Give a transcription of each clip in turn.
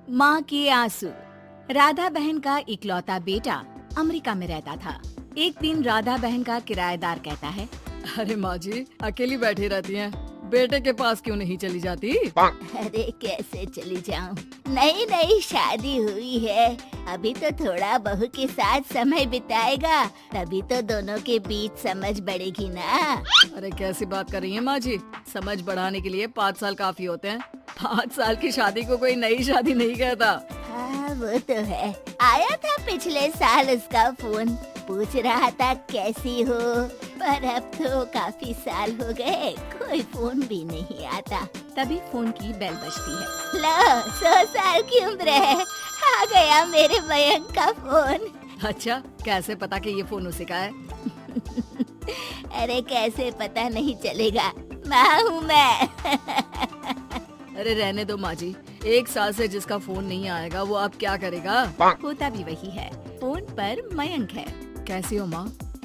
माँ के आंसू। राधा बहन का इकलौता बेटा अमेरिका में रहता था। एक दिन राधा बहन का किराएदार कहता है, अरे माँ जी अकेली बैठी रहती हैं, बेटे के पास क्यों नहीं चली जाती? अरे कैसे चली जाऊं? नई नई शादी हुई है, अभी तो थोड़ा बहू के साथ समय बिताएगा, तभी तो दोनों के बीच समझ बढ़ेगी ना। अरे कैसी बात कर रही हैं माँ जी, समझ बढ़ाने के लिए 5 साल काफी होते हैं। 5 साल की शादी को कोई नई शादी नहीं कहता। हाँ वो तो है। आया था पिछले साल उसका फोन, पूछ रहा था कैसी हो, पर अब तो काफी साल हो गए, कोई फोन भी नहीं आता। तभी फोन की बेल बजती है। लो 100 साल की उम्र है, आ गया मेरे मयंक का फोन। अच्छा कैसे पता कि ये फोन उसी का है? अरे कैसे पता नहीं चलेगा, माँ हूँ मैं। अरे रहने दो माँ जी, 1 साल से जिसका फोन नहीं आएगा वो अब क्या करेगा? होता भी वही है। फोन पर मयंक है। कैसी हो माँ?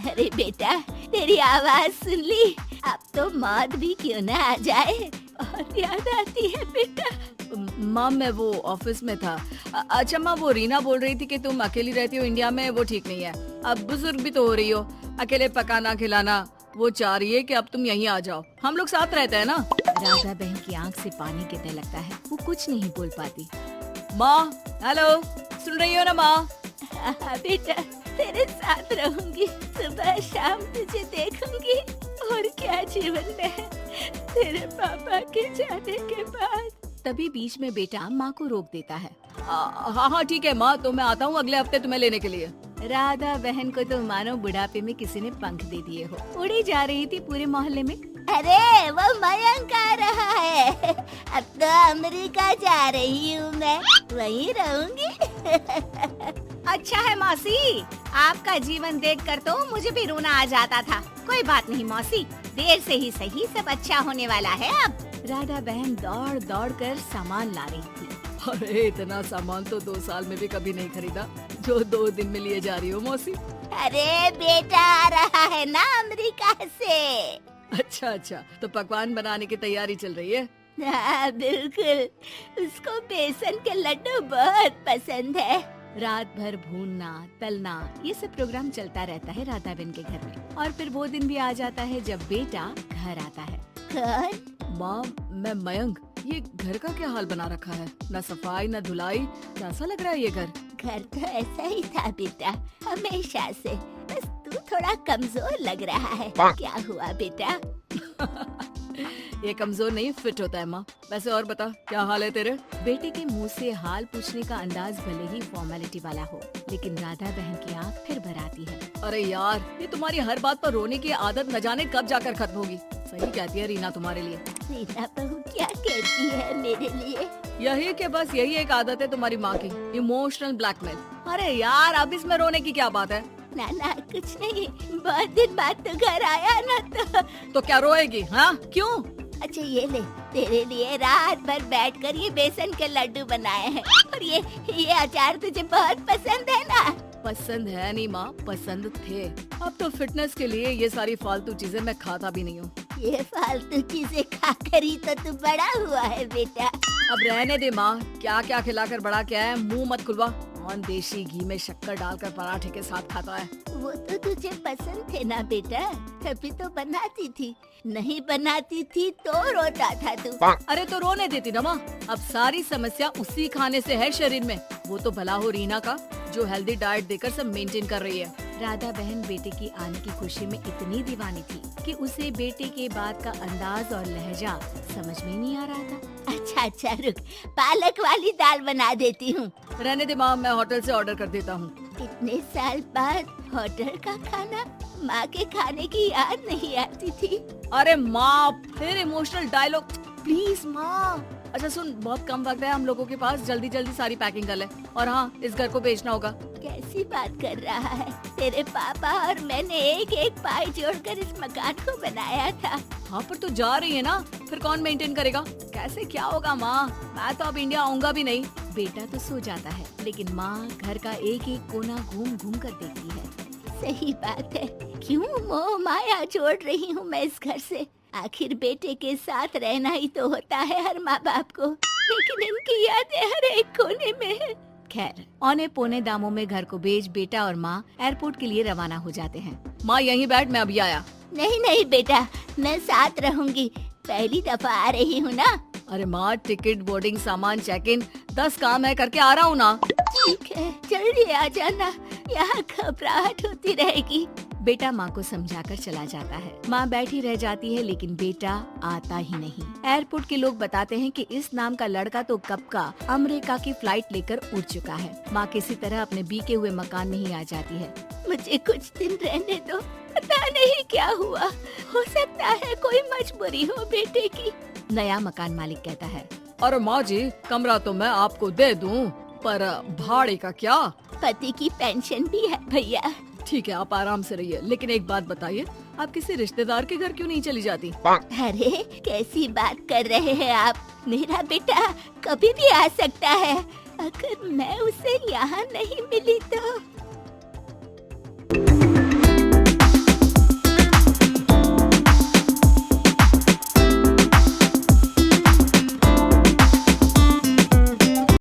अरे बेटा तेरी आवाज सुन ली, अब तो मौत भी क्यों ना आ जाए, बहुत याद आती है बेटा। माँ मैं वो ऑफिस में था। अच्छा माँ वो रीना बोल रही थी कि तुम अकेली रहती हो इंडिया में, वो ठीक नहीं है। अब बुजुर्ग भी तो हो रही हो, अकेले पकाना खिलाना, वो चाह रही है कि अब तुम यहीं आ जाओ, हम लोग साथ रहते हैं ना। राधा बहन की आंख से पानी गिरने लगता है। वो कुछ नहीं बोल पाती। माँ हेलो, सुन रही हो ना माँ? हाँ बेटा तेरे साथ रहूंगी, सुबह शाम तुझे देखूंगी, और क्या जीवन में है तेरे पापा के जाने के बाद। तभी बीच में बेटा माँ को रोक देता है। हाँ हाँ ठीक है माँ, तो मैं आता हूँ अगले हफ्ते तुम्हें लेने के लिए। राधा बहन को तो मानो बुढ़ापे में किसी ने पंख दे दिए हो। उड़ी जा रही थी पूरे मोहल्ले में। अरे वो मयंक आ रहा है, अब तो अमेरिका जा रही हूँ मैं, वहीं रहूंगी। अच्छा है मौसी, आपका जीवन देखकर तो मुझे भी रोना आ जाता था। कोई बात नहीं मौसी, देर से ही सही सब अच्छा होने वाला है अब। राधा बहन दौड़ दौड़ कर सामान ला रही थी। अरे इतना सामान तो 2 साल में भी कभी नहीं खरीदा जो 2 दिन में लिए जा रही हो मौसी। अरे बेटा आ रहा है ना अमेरिका से। अच्छा तो पकवान बनाने की तैयारी चल रही है? हाँ बिल्कुल, उसको बेसन के लड्डू बहुत पसंद है। रात भर भूनना तलना ये सब प्रोग्राम चलता रहता है राधा बहन के घर में। और फिर वो दिन भी आ जाता है जब बेटा घर आता है। कौन? माँ मैं मयंक, ये घर का क्या हाल बना रखा है, न सफाई न धुलाई, कैसा लग रहा है ये घर? घर तो ऐसा ही था बेटा, हमेशा से, बस तू थोड़ा कमजोर लग रहा है। क्या हुआ बेटा? ये कमजोर नहीं फिट होता है माँ। वैसे और बता क्या हाल है तेरे? बेटे के मुंह से हाल पूछने का अंदाज भले ही फॉर्मेलिटी वाला हो, लेकिन राधा बहन की आंख फिर भर आती है। अरे यार ये तुम्हारी हर बात पर रोने की आदत न जाने कब जाकर खत्म होगी। सही कहती है रीना तुम्हारे लिए। रीना बहू क्या कहती है मेरे लिए? यही के बस यही एक आदत है तुम्हारी माँ की, इमोशनल ब्लैकमेल। अरे यार अब इसमें रोने की क्या बात है? ना कुछ नहीं, बहुत दिन बाद तो घर आया ना तो क्या रोएगी? हाँ क्यों? अच्छा ये ले, तेरे लिए रात भर बैठकर ये बेसन के लड्डू बनाए हैं, और ये अचार तुझे बहुत पसंद है ना? पसंद है नहीं माँ, पसंद थे। अब तो फिटनेस के लिए ये सारी फालतू चीजें मैं खाता भी नहीं हूँ। ये फालतू चीजें खाकर ही तो तू बड़ा हुआ है बेटा। अब रहने दे माँ, क्या क्या खिलाकर बड़ा किया है, मुंह मत खुलवा। कौन देशी घी में शक्कर डालकर पराठे के साथ खाता है? वो तो तुझे पसंद थे ना बेटा, तभी तो बनाती थी, नहीं बनाती थी तो रोता था तू। अरे तो रोने देती ना माँ, अब सारी समस्या उसी खाने से है शरीर में। वो तो भला हो रीना का जो हेल्दी डाइट देकर सब मेंटेन कर रही है। राधा बहन बेटे की आने की खुशी में इतनी दीवानी थी कि उसे बेटे के बात का अंदाज और लहजा समझ में नहीं आ रहा था। अच्छा रुक, पालक वाली दाल बना देती हूँ। रहने दे माँ, मैं होटल से ऑर्डर कर देता हूँ। इतने साल बाद होटल का खाना, माँ के खाने की याद नहीं आती थी। अरे माँ फिर इमोशनल डायलॉग, प्लीज माँ। अच्छा सुन, बहुत कम वक्त है हम लोगों के पास, जल्दी जल्दी सारी पैकिंग कर ले। और हाँ इस घर को बेचना होगा। कैसी बात कर रहा है, तेरे पापा और मैंने एक एक पाई जोड़कर इस मकान को बनाया था। हाँ पर तू जा रही है ना, फिर कौन मेंटेन करेगा? कैसे क्या होगा माँ, मैं तो अब इंडिया आऊंगा भी नहीं। बेटा तो सो जाता है, लेकिन माँ घर का एक एक कोना घूम घूम कर देखती है। सही बात है, क्यों मोह माया जोड़ रही हूँ मैं इस घर से? आखिर बेटे के साथ रहना ही तो होता है हर माँ बाप को। लेकिन इनकी यादें हर एक कोने में है। खैर, औने पौने दामों में घर को बेच बेटा और माँ एयरपोर्ट के लिए रवाना हो जाते हैं। माँ यहीं बैठ, मैं अभी आया। नहीं नहीं बेटा, मैं साथ रहूंगी, पहली दफा आ रही हूँ ना। अरे माँ, टिकट, बोर्डिंग, सामान, चेक इन 10 काम है, करके आ रहा हूँ ना। ठीक है, जल्दी आ जाना, यहाँ घबराहट होती रहेगी। बेटा माँ को समझाकर चला जाता है। माँ बैठी रह जाती है लेकिन बेटा आता ही नहीं। एयरपोर्ट के लोग बताते हैं कि इस नाम का लड़का तो कब का अमेरिका की फ्लाइट लेकर उड़ चुका है। माँ किसी तरह अपने बीके हुए मकान में ही आ जाती है। मुझे कुछ दिन रहने दो, पता नहीं क्या हुआ, हो सकता है कोई मजबूरी हो बेटे की। नया मकान मालिक कहता है, अरे माँ जी, कमरा तो मैं आपको दे दूँ, पर भाड़े का क्या? पति की पेंशन भी है भैया। ठीक है, आप आराम से रहिए, लेकिन एक बात बताइए, आप किसी रिश्तेदार के घर क्यों नहीं चली जाती? अरे कैसी बात कर रहे हैं आप, मेरा बेटा कभी भी आ सकता है। अगर मैं उसे यहाँ नहीं मिली तो